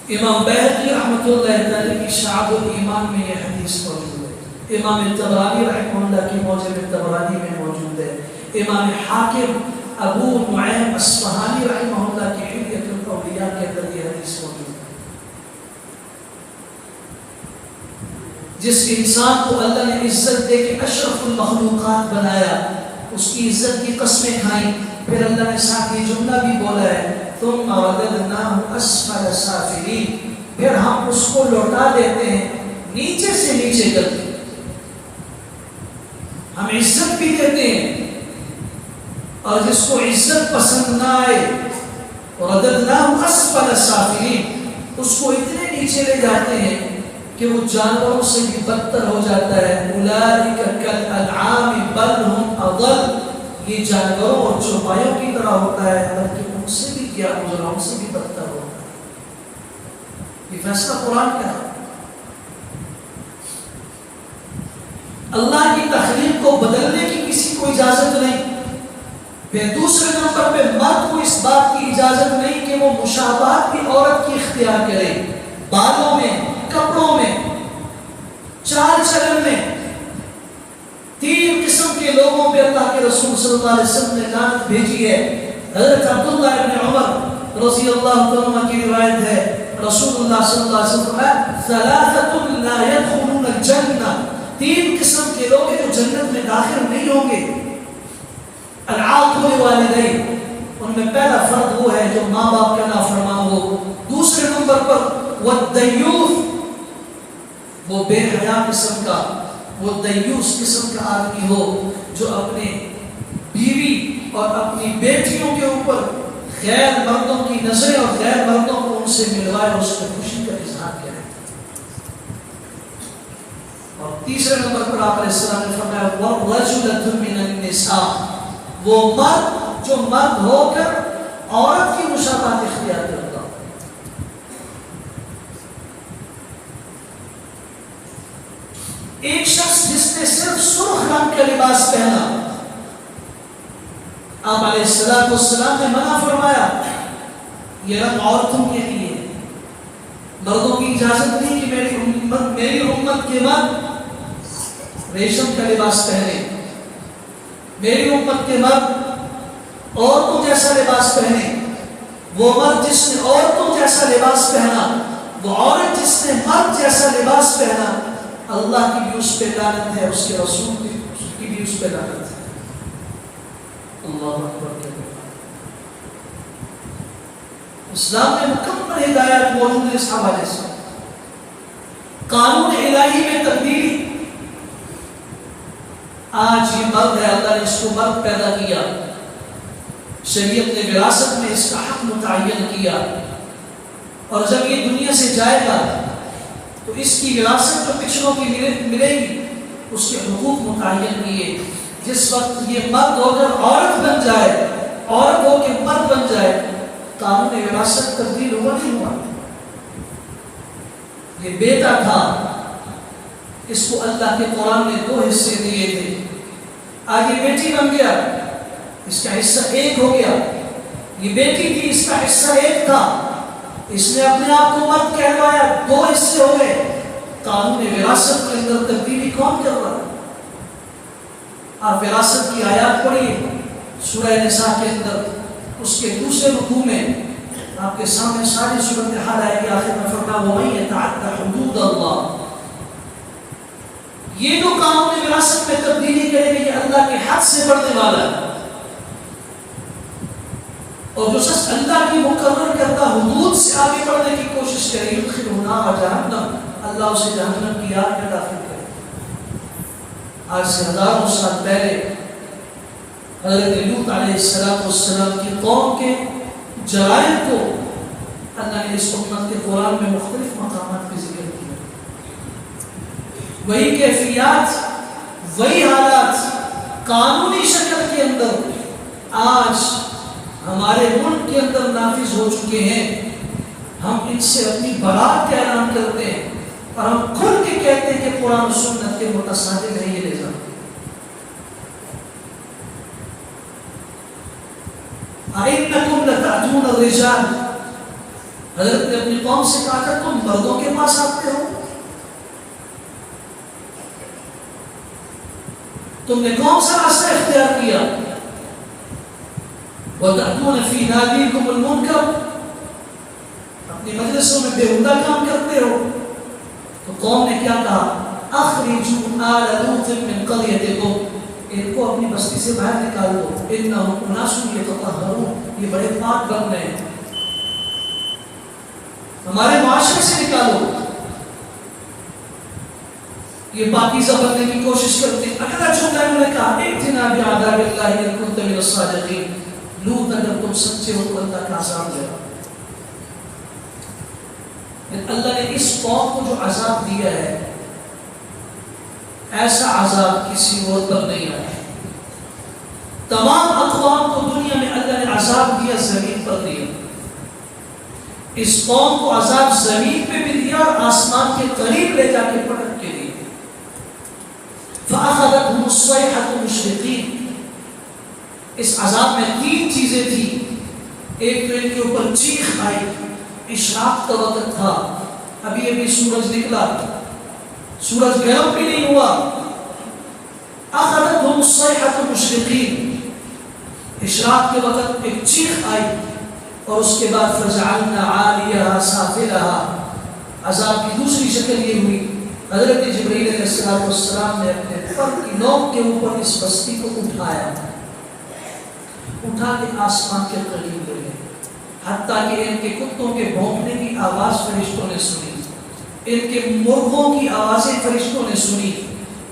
[SPEAKER 1] امام بیہقی رحمۃ اللہ تعالی کی شعب الایمان میں یہ حدیث موجود ہے، امام طبرانی رحمہ اللہ کی موجب طبرانی میں موجود ہے، امام حاکم ابو نعیم اصفہانی رحمہ اللہ کی حلیۃ الاولیاء کے اندر یہ حدیث موجود ہے۔ جس انسان کو اللہ نے عزت دے کے اشرف المخلوقات بنایا، اس کی عزت کی قسمیں کھائیں، پھر اللہ نے ساتھ یہ جملہ بھی بولا ہے ثم رددناه اسفل سافلین، پھر ہم اس کو لوٹا دیتے ہیں نیچے سے نیچے کر کے۔ ہم عزت بھی دیتے ہیں اور جس کو عزت پسند نہ آئے رددناه اسفل سافلین، اس کو اتنے نیچے لے جاتے ہیں کہ وہ جانوروں سے بھی بدتر ہو جاتا ہے۔ اولئک کالانعام بل هم اضل، یہ جانوروں اور چوپایوں کی طرح ہوتا ہے، بلکہ ان سے بھی کیا گزرا، ان سے بھی بدتر ہوتا ہے۔ یہ فیصلہ قرآن کا ہے۔ اللہ کی تخلیق کو بدلنے کی کسی کو اجازت نہیں۔ پھر دوسرے نمبر پہ مرد کو اس بات کی اجازت نہیں کہ وہ مشابہت بھی عورت کی اختیار کرے، بالوں میں، کپڑوں میں، چال چلن میں۔ تین قسم کے لوگوں پہ اللہ کے رسول صلی اللہ علیہ وسلم نے لعنت بھیجی ہے۔ حضرت عبداللہ ابن عمر رضی اللہ عنہ کی روایت ہے، رسول اللہ صلی اللہ علیہ وسلم نے ثلاثۃ لا يدخلون الجنہ، تین قسم کے لوگ ہیں جو جنت میں داخل نہیں ہوں گے۔ العاق لوالدین، ان میں پہلا فرد وہ ہے جو ماں باپ کا نافرمان ہو۔ دوسرے نمبر پر والدیوث، وہ بے حیا قسم کا، وہ دیوس قسم کا آدمی ہو جو اپنے بیوی اور اپنی بیٹیوں کے اوپر غیر مردوں کی نظریں اور غیر مردوں کو ان سے ملوائے اور اس میں خوشی کا اظہار کرے۔ اور تیسرے نمبر پر آپ علیہ السلام نے فرمایا وَرَجُلَةٌ مِّنَ النِّسَاءِ، وہ مرد جو مرد ہو کر عورت کی مشابہت اختیار کرتا۔ ایک شخص جس نے صرف سرخ رنگ کا لباس پہنا، آپ علیہ السلام نے منع فرمایا یہ رنگ عورتوں کے لیے، مردوں کی اجازت نہیں کہ میری امت کے مرد ریشم کا لباس پہنے، میری امت کے مرد عورتوں جیسا لباس پہنے۔ وہ مرد جس نے عورتوں جیسا لباس پہنا، وہ عورت جس نے مرد جیسا لباس پہنا، اللہ کی بھی اس پہ لعنت ہے، اس کے رسول کی بھی اس پہ لعنت ہے۔ اللہ اکبر کہتے ہیں۔ اسلام میں مکمل ہدایت موجود ہے اس حوالے سے۔ قانون الہی میں تبدیلی، آج یہ مرد ہے، اللہ نے اس کو مرد پیدا کیا، شریعت نے وراثت میں اس کا حق متعین کیا، اور جب یہ دنیا سے جائے گا تو اس کی وراثت جو پچھلوں کی ملے گی اس کے حقوق متعین کیے۔ جس وقت یہ مرد ہو کر عورت بن جائے، عورت ہو کے مرد بن جائے، قانون وراثت تبدیل ہوا نہیں ہوا۔ یہ بیٹا تھا، اس کو اللہ کے قرآن نے 2 حصے دیے تھے، آج یہ بیٹی بن گیا، اس کا حصہ 1 ہو گیا۔ یہ بیٹی تھی، اس کا حصہ 1 تھا، اس نے اپنے آپ کو مرد کہلوایا، 2 حصے ہو گئے۔ قانون وراثت کے اندر تبدیلی کون کر رہا ہے؟ آپ وراثت کی آیات پڑھیے سورہ نساء کے اندر، اس کے دوسرے رکوع میں آپ کے سامنے ساری صورتحال آئے گی۔ آخر میں فرمایا وَمَن يَتَعَدَّ حُدُودَ اللَّهِ، یہ جو قانون وراثت میں تبدیلی کرے گا یہ اللہ کے حد سے بڑھنے والا ہے، اور جو شخص اللہ کی مقرر کرتا حدود سے آگے بڑھنے کی کوشش کرے یدخلہ نار جہنم، اللہ اسے جہنم کی آگ میں داخل کرے۔ آج سے ہزاروں سال پہلے حضرت لوط علیہ السلام کی قوم کے جرائم کو اللہ نے اس امت کے قرآن میں مختلف مقامات پہ ذکر کیا۔ وہی کیفیات، وہی حالات قانونی شکل کے اندر آج ہمارے ملک کے اندر نافذ ہو چکے ہیں۔ ہم ان سے اپنی برات کا اعلان کرتے ہیں اور ہم کھل کے کہتے ہیں کہ قرآن و سنت کے متصادم ہے یہ نظام۔ أَإِنَّكُمْ لَتَأْتُونَ الرِّجَالَ، حضرت نے اپنی قوم سے کہا تھا تم مردوں کے پاس آتے ہو، تم نے کون سا راستہ اختیار کیا؟ وَتَأْتُونَ فِي نَادِيكُمُ الْمُنْكَرَ، اپنی مجلسوں میں بےہودہ کام کرتے ہو۔ تو قوم نے کیا کہا؟ اخرجوا آل لوط من قريتكم، ان کو اپنی بستی سے باہر نکال دو، انهم اناس یتطہرون، یہ بڑے پاک بن رہے ہیں، ہمارے معاشرے سے نکالو، یہ پاکیزہ بننے کی کوشش کرتے ہیں۔ اگلا جملہ انہوں نے کہا ائتنا بعذاب اللہ ان کنت من الصادقین، لوط اگر تم سچے ہو تو اللہ کا عذاب دے گا۔ اللہ نے اس قوم کو جو عذاب دیا ہے ایسا عذاب کسی اور پر نہیں آیا۔ تمام اقوام کو دنیا میں اللہ نے عذاب دیا، زمین پر دیا، اس قوم کو عذاب زمین پہ بھی دیا اور آسمان کے قریب لے جا کے پٹک کے دیا۔ فَأَخَذَتْهُمُ الصَّيْحَةُ مُشْرِقِينَ، اس عذاب میں تین چیزیں تھیں۔ ایک تو ان کے اوپر چیخ آئی، اشراق کا وقت تھا، ابھی ابھی سورج نکلا، سورج گرم بھی نہیں ہوا۔ اخذتهم الصيحة مشرقين، اشراق کے وقت ایک چیخ آئی، اور اس کے بعد فجعلنا عالیہا سافلہا، عذاب کی دوسری شکل یہ ہوئی، حضرت جبرائیل علیہ السلام نے اپنے پر کی نوک کے اوپر اس بستی کو اٹھایا، اٹھا کے آسمان کے قریب لے گئے، حتیٰ کہ ان کے کتوں کے بھونکنے کی آواز فرشتوں نے سنی، ان کے مرغوں کی آوازیں فرشتوں نے سنی،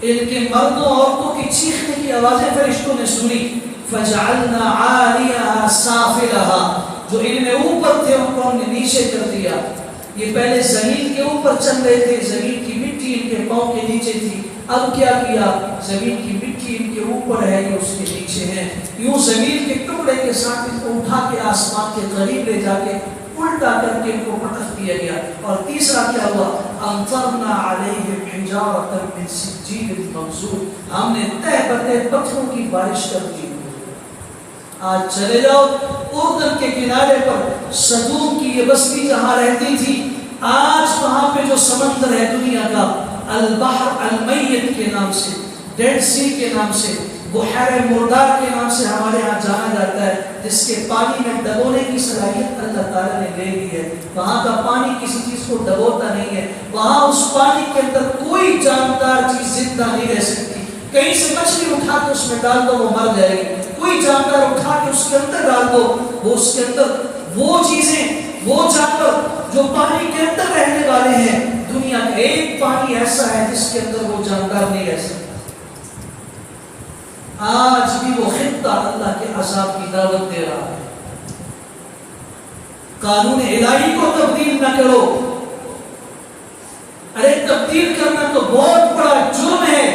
[SPEAKER 1] ان کے مردوں عورتوں کی چیخنے کی آوازیں فرشتوں نے سنی۔ فجعلنا عالیہا سافلہا، جو ان میں اوپر تھے ان کو ہم نے نیچے کر دیا۔ یہ پہلے زمین کے اوپر چل رہے تھے، زمین کی مٹی ان کے پاؤں کے نیچے تھی، اب کیا کیا؟ زمین کی مٹی ان کے اوپر ہے کہ اس کے نیچے ہے، یوں زمین کے ٹکڑے کے ساتھ ان کو اٹھا کے آسمان کے قریب لے جا کے الٹا کر کے ان کو پٹک دیا گیا۔ اور تیسرا کیا ہوا؟ امطرنا علیہم حجارۃ من سجیل منضود، ہم نے تہ بتہ پتھروں کی بارش کر دی۔ آج چلے جاؤ اردن کے کنارے پر سدوم کی یہ بستی جہاں رہتی تھی، آج وہاں پہ جو سمندر ہے دنیا کا، البحر المیت کے نام سے، ڈیڈ سی کے نام سے، بحیرہ مردار کے نام سے ہمارے ہاں جانا جاتا ہے، جس کے پانی میں ڈبونے کی صلاحیت اللہ تعالیٰ نے دے دی ہے۔ وہاں کا پانی کسی چیز کو ڈبوتا نہیں ہے، وہاں اس پانی کے اندر کوئی جاندار چیز زندہ نہیں رہ سکتی۔ کہیں سے مچھلی اٹھا کے اس میں ڈال دو وہ مر جائے گی، کوئی جاندار اٹھا کے اس کے اندر ڈال دو وہ اس کے اندر وہ چیزیں، وہ جانور جو پانی کے اندر رہنے والے ہیں، دنیا کا ایک پانی ایسا ہے جس کے اندر وہ جاندار نہیں رہ سکتا۔ آج بھی وہ خطہ اللہ کے عذاب کی دعوت دے رہا ہے۔ قانون الہی کو تبدیل نہ کرو، ارے تبدیل کرنا تو بہت بڑا جرم ہے۔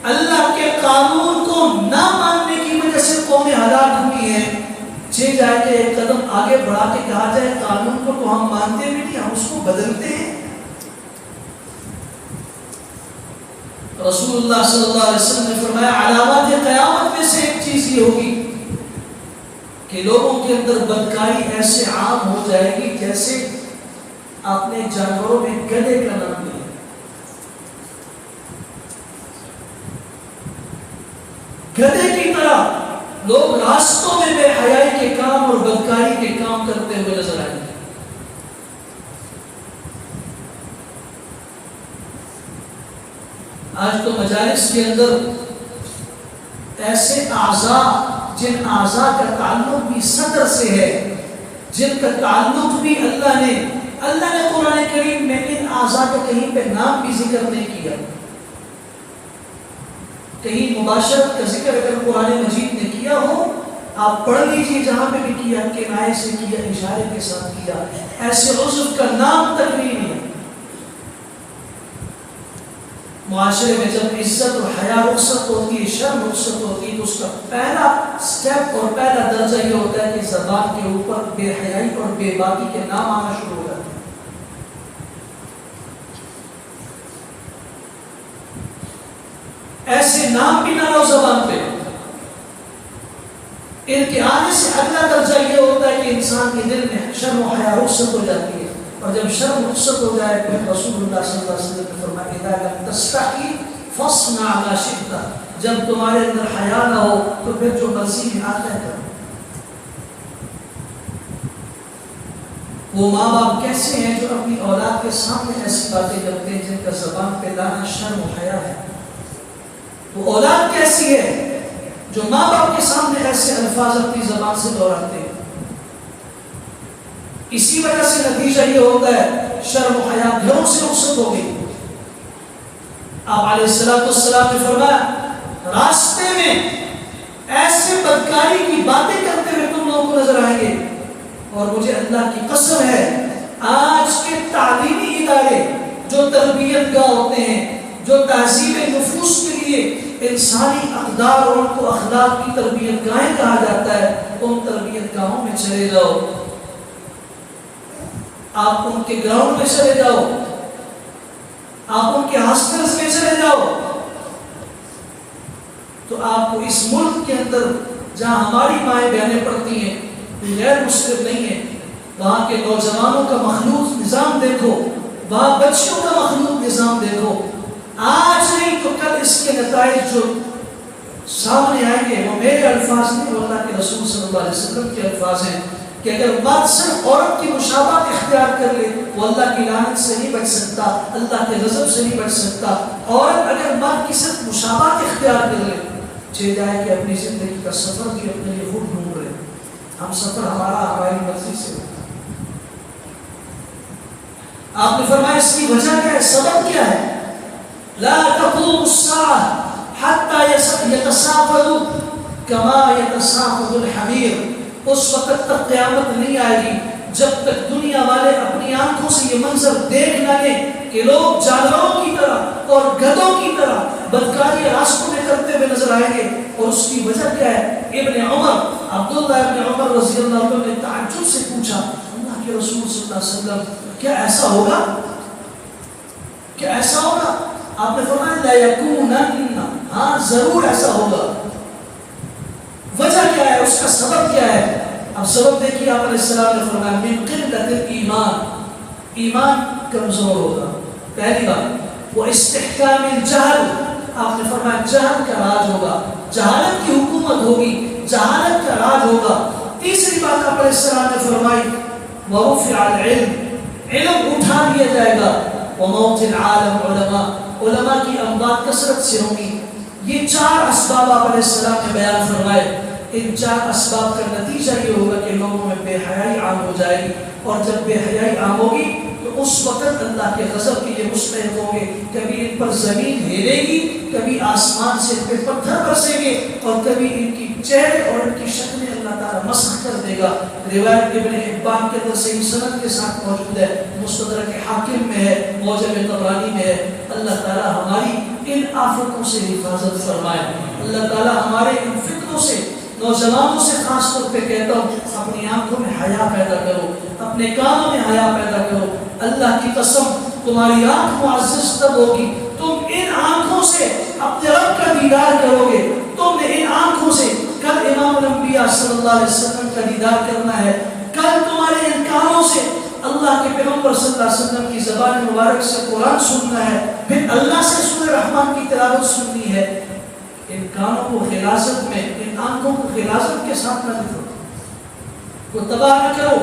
[SPEAKER 1] اللہ کے قانون کو نہ ماننے کی وجہ سے قومیں ہلاک ہوئی ہیں۔ جائے کہ ایک قدم آگے بڑھا کے کہا جائے قانون کو تو ہم مانتے بھی نہیں، ہم اس کو بدلتے ہیں۔ رسول اللہ صلی اللہ علیہ وسلم نے فرمایا علامات قیامت میں سے ایک چیز یہ ہوگی کہ لوگوں کے اندر بدکاری ایسے عام ہو جائے گی جیسے آپ نے جانوروں میں گدھے کا نام لیا۔ گدھے کی طرح لوگ راستوں میں بے حیائی کے کام اور بدکاری کے کام کرتے ہوئے نظر آئیں گے۔ آج تو مجالس کے اندر ایسے اعضاء جن اعضاء کا تعلق بھی صدر سے ہے، جن کا تعلق بھی اللہ نے قرآن کریم میں ان اعضاء کا کہیں پہ نام بھی ذکر نہیں کیا، کہیں مباشرت کا ذکر اگر قرآن مجید نے کیا ہو آپ پڑھ لیجئے، جہاں پہ بھی کیا کنایے سے کیا، اشارے کے ساتھ کیا، ایسے عضو کا نام تک نہیں ہے۔ معاشرے میں جب عزت اور حیا رخصت ہوتی ہے، شرم رخصت ہوتی ہے، تو اس کا پہلا سٹیپ اور پہلا درجہ یہ ہوتا ہے کہ زبان کے اوپر بے حیائی اور بے باکی کے نام آنا شروع ہو جاتے ہیں۔ ایسے نام بھی نہ لو زبان پہ، ان کے آنے سے اگلا درجہ یہ ہوتا ہے کہ انسان کے دل میں شرم و حیا رخصت ہو جاتی ہے، اور جب شرم رخصت ہو جائے پھر رسول اللہ صلی اللہ علیہ وسلم نے فرمایا اذا لم تستحی فاصنع ما شئت، جب تمہارے اندر حیا نہ ہو تو پھر جو مرضی میں آتا ہے کرو۔ وہ ماں باپ کیسے ہیں جو اپنی اولاد کے سامنے ایسی باتیں کرتے ہیں جن کا زبان پہ لانا شرم و حیا ہے؟ وہ اولاد کیسی ہے جو ماں باپ کے سامنے ایسے الفاظ اپنی زبان سے دہراتے ہیں؟ اسی وجہ سے نتیجہ یہ ہوتا ہے شرم و حیا گھروں سے رخصت ہو گئی۔ آپ علیہ السلام نے فرمایا راستے میں ایسے بدکاری کی باتیں کرتے ہوئے تم لوگوں کو نظر آئیں گے، اور مجھے اللہ کی قسم ہے آج کے تعلیمی ادارے جو تربیت گاہ ہوتے ہیں، جو تہذیب نفوس کے لیے انسانی اقدار اور ان کو اخلاق کی تربیت گاہیں کہا جاتا ہے، ان تربیت گاہوں میں چلے جاؤ، آپ ان کے گراؤنڈ میں چلے جاؤ، آپ ان کے ہاسٹلز میں چلے جاؤ، تو آپ کو اس ملک کے اندر جہاں ہماری مائیں بہنیں پڑھتی ہیں غیر مسلم نہیں ہے، وہاں کے نوجوانوں کا مخلوط نظام دیکھو، وہاں بچیوں کا مخلوط نظام دیکھو، آج نہیں تو کل اس کے نتائج جو سامنے آئیں گے وہ میرے الفاظ نہیں، وہ اللہ کے رسول صلی اللہ علیہ وسلم کے الفاظ ہیں کہ اگر مرد صرف عورت کی مشابہت اختیار کر لے وہ اللہ کی لعنت سے نہیں بچ سکتا، اللہ کے غضب سے نہیں بچ سکتا۔ عورت اگر مرد کی صرف مشابہت اختیار کر لے، چاہے جائے کہ اپنی زندگی کا سفر بھی اپنے لیے خود ڈھونڈ رہے، ہم سفر ہماری مرضی سے ہوتا۔ آپ نے فرمایا اس کی وجہ کیا ہے، سبب کیا ہے؟ لا تقوم الساعة حتى يتسافدوا كما يتسافد الحمير، اس وقت تک قیامت نہیں آئے گی جب تک دنیا والے اپنی آنکھوں سے یہ منظر دیکھ نہ لیں کہ لوگ جانوروں کی طرح اور گدھوں کی طرح بدکاری راستوں میں کرتے ہوئے نظر آئیں گے۔ اور اس کی وجہ کیا ہے؟ ابن عمر عبداللہ ابن عمر رضی اللہ عنہ نے تعجب سے پوچھا اللہ کے رسول صلی اللہ علیہ وسلم کیا ایسا ہوگا؟ کیا ایسا ہوگا؟ آپ نے فرمایا لا یکونن، ہاں ضرور ایسا ہوگا۔ وجہ کیا ہے، اس کا سبب کیا ہے؟ اب سبب دیکھیے، آپ علیہ السلام نے فرمایا من قلت الایمان، ایمان کمزور ہوگا پہلی بات، وہ استحکام الجہل، آپ نے فرمایا جہل کا راج ہوگا، جہالت کی حکومت ہوگی، جہالت کا راج ہوگا۔ تیسری بات آپ علیہ السلام نے فرمائی ورفع العلم، علم اٹھا لیا جائے گا، وموت العالم، علماء کی اموات کثرت سے ہوگی۔ یہ چار اسباب آپ علیہ السلام نے بیان فرمائے۔ ان چار اسباب کا نتیجہ یہ ہوگا کہ لوگوں میں بے حیائی عام ہو جائے گی، اور جب بے حیائی عام ہوگی تو اس وقت اللہ کے غضب کے یہ مستحق ہوں گے، کبھی ان پر زمین ہلے گی، کبھی آسمان سے ان پہ پتھر برسیں گے، اور کبھی ان کی چہرے اور ان کی شکلیں اللہ تعالیٰ مسخ کر دے گا۔ روایت ابن حبان کے اندر صحیح سند کے ساتھ موجود ہے، مستدرک حاکم میں ہے، معجم طبرانی میں ہے۔ اللہ تعالیٰ ہماری ان آفتوں سے حفاظت فرمائے، اللہ تعالیٰ ہمارے ان فتنوں سے، نوجوانوں سے خاص طور پہ کہتا ہوں اپنی آنکھوں میں حیا پیدا کرو، اپنے کانوں میں حیا پیدا کرو۔ اللہ کی قسم تمہاری آنکھ معزز تب ہوگی تم ان آنکھوں سے اپنے رب کا دیدار کرو گے، تم نے ان آنکھوں سے کل امام الانبیاء صلی اللہ علیہ وسلم کا دیدار کرنا ہے، کل تمہارے ان کانوں سے اللہ کے پیغمبر صلی اللہ علیہ وسلم کی زبان مبارک سے قرآن سننا ہے، پھر اللہ سے سورہ رحمان کی تلاوت سننی ہے۔ ان کانوں کو غلاظت میں، ان آنکھوں کو غلاظت کے ساتھ نہ دکھو، کو تباہ نہ کرو۔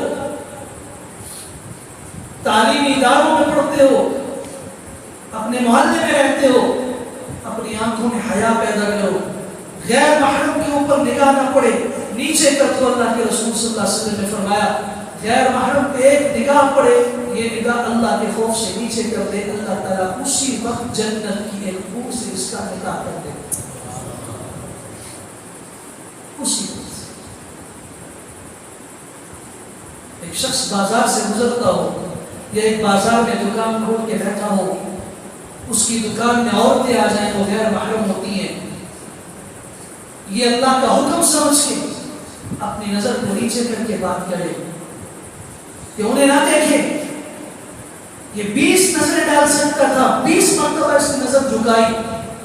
[SPEAKER 1] تعلیمی اداروں میں پڑھتے ہو، اپنے محلے میں رہتے ہو، اپنی آنکھوں میں حیا پیدا کرو، غیر محرم کے اوپر نگاہ نہ پڑے، نیچے کر دو۔ اللہ کے رسول صلی اللہ علیہ وسلم نے فرمایا غیر محرم پہ ایک نگاہ پڑے، یہ نگاہ اللہ کے خوف سے نیچے کر دے، اللہ تعالیٰ اسی وقت جنت کی ایک بھوک سے اس کا نکاح کر دے، اسی وقت۔ ایک شخص بازار سے گزرتا ہو یا ایک بازار میں دکان کھول کے بیٹھا ہو، اس کی دکان میں عورتیں آ جائیں وہ غیر محرم ہوتی ہیں، یہ اللہ کا حکم سمجھ کے اپنی نظر کو نیچے کر کے بات کرے کہ انہیں نہ دیکھے۔ یہ 20 نظریں ڈال سکتا تھا، 20 مرتبہ اس کی نظر جھکائی،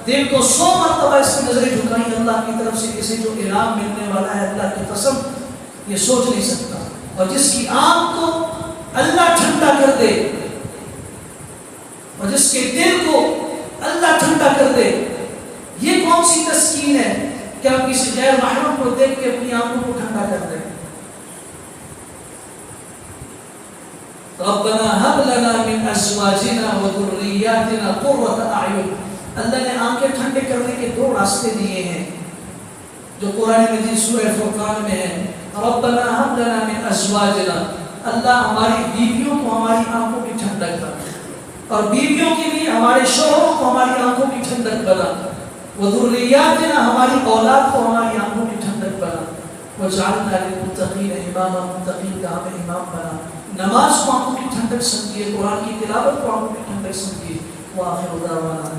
[SPEAKER 1] دل کو 100 مرتبہ اس کی نظریں جھکائیں اللہ کی طرف سے اسے جو انعام ملنے والا ہے اللہ کی قسم یہ سوچ نہیں سکتا. اور جس کی آنکھ کو اللہ ٹھنڈا کر دے اور جس کے دل کو اللہ ٹھنڈا کر دے, یہ کون سی تسکین ہے کہ آپ کسی غیر محرم کو دیکھ کے اپنی آنکھوں کو ٹھنڈا کر دیں. ربنا هب لنا من ازواجنا وذرياتنا قرة اعین. اللہ نے آنکھیں ٹھنڈے کرنے کے 2 راستے دیے ہیں جو قرآن مجید سورہ فرقان میں ہے. ربنا هب لنا من ازواجنا, اللہ ہماری بیویوں کو ہماری آنکھوں کی ٹھنڈک بنا, اور بیویوں کے لیے ہمارے شوہروں کو ہماری آنکھوں کی ٹھنڈک بنا. وذریاتنا, ہماری اولاد کو ہماری آنکھوں کی ٹھنڈک بنا. وجعلنا للمتقین اماما, متقین کا ہمیں امام بنا. نماز کو آنکھوں کی ٹھنڈک سمجھیے, قرآن کی تلاوت کو آنکھوں کی ٹھنڈک سمجھیے. وآخر دعوانا